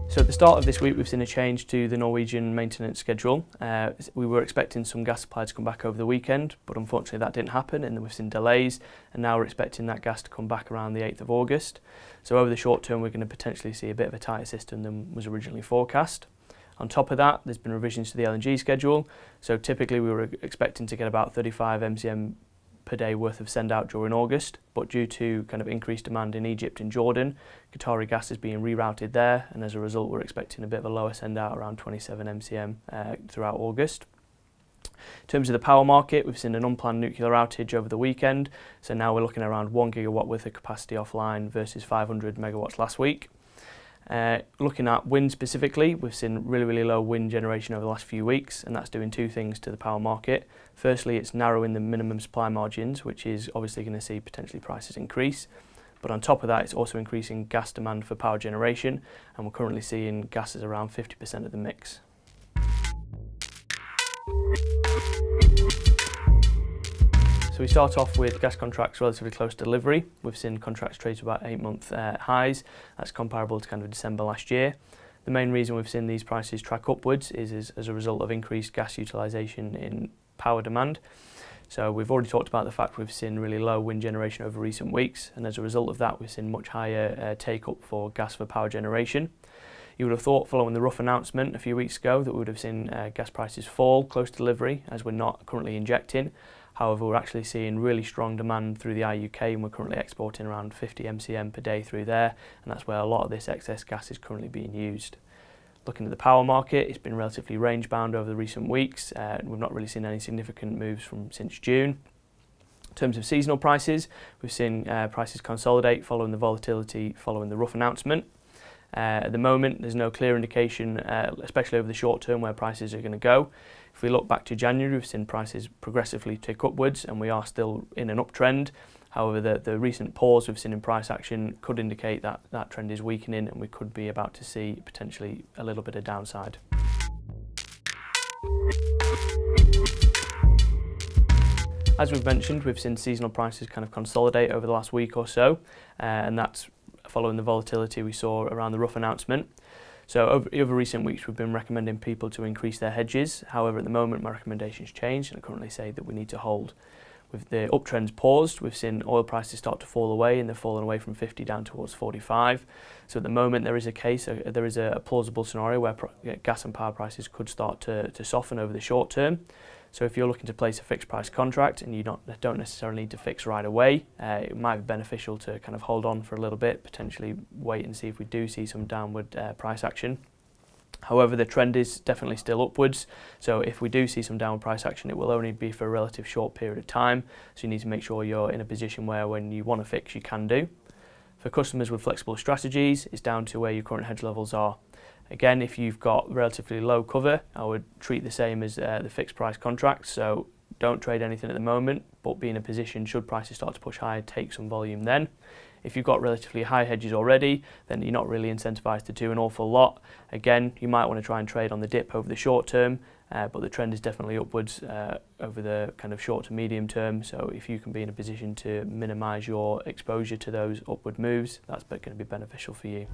So at the start of this week, we've seen a change to the Norwegian maintenance schedule. We were expecting some gas supply to come back over the weekend, but unfortunately that didn't happen, and then we've seen delays, and now we're expecting that gas to come back around the 8th of August. So over the short term, we're going to potentially see a bit of a tighter system than was originally forecast. On top of that, there's been revisions to the LNG schedule. So typically we were expecting to get about 35 MCM per day worth of send out during August, but due to kind of increased demand in Egypt and Jordan, Qatari gas is being rerouted there, and as a result we're expecting a bit of a lower send out, around 27 MCM throughout August. In terms of the power market, we've seen an unplanned nuclear outage over the weekend, so now we're looking at around 1 gigawatt worth of capacity offline versus 500 megawatts last week. Looking at wind specifically, we've seen really low wind generation over the last few weeks, and that's doing two things to the power market. Firstly, it's narrowing the minimum supply margins, which is obviously going to see potentially prices increase. But on top of that, it's also increasing gas demand for power generation, and we're currently seeing gas as around 50% of the mix. So we start off with gas contracts relatively close to delivery. We've seen contracts trade to about 8-month highs. That's comparable to kind of December last year. The main reason we've seen these prices track upwards is as a result of increased gas utilisation in power demand. So we've already talked about the fact we've seen really low wind generation over recent weeks, and as a result of that we've seen much higher take-up for gas for power generation. You would have thought, following the Rough announcement a few weeks ago, that we would have seen gas prices fall close to delivery, as we're not currently injecting. However, we're actually seeing really strong demand through the IUK, and we're currently exporting around 50 MCM per day through there, and that's where a lot of this excess gas is currently being used. Looking at the power market, it's been relatively range bound over the recent weeks. We've not really seen any significant moves since June. In terms of seasonal prices, we've seen prices consolidate following the volatility following the Rough announcement. At the moment, there's no clear indication, especially over the short term, where prices are going to go. If we look back to January, we've seen prices progressively tick upwards, and we are still in an uptrend. However, the recent pause we've seen in price action could indicate that that trend is weakening, and we could be about to see potentially a little bit of downside. As we've mentioned, we've seen seasonal prices kind of consolidate over the last week or so, and that's following the volatility we saw around the Rough announcement. So over recent weeks we've been recommending people to increase their hedges. However, at the moment my recommendations changed, and I currently say that we need to hold. With the uptrends paused, we've seen oil prices start to fall away, and they've fallen away from 50 down towards 45. So at the moment there is a plausible scenario where gas and power prices could start to soften over the short term. So if you're looking to place a fixed price contract and you don't necessarily need to fix right away, it might be beneficial to kind of hold on for a little bit, potentially wait and see if we do see some downward price action. However, the trend is definitely still upwards, so if we do see some downward price action, it will only be for a relative short period of time, so you need to make sure you're in a position where when you want to fix, you can do. For customers with flexible strategies, it's down to where your current hedge levels are. Again, if you've got relatively low cover, I would treat the same as the fixed price contracts, so don't trade anything at the moment, but be in a position, should prices start to push higher, take some volume then. If you've got relatively high hedges already, then you're not really incentivized to do an awful lot. Again, you might want to try and trade on the dip over the short term, but the trend is definitely upwards over the kind of short to medium term. So if you can be in a position to minimise your exposure to those upward moves, that's going to be beneficial for you.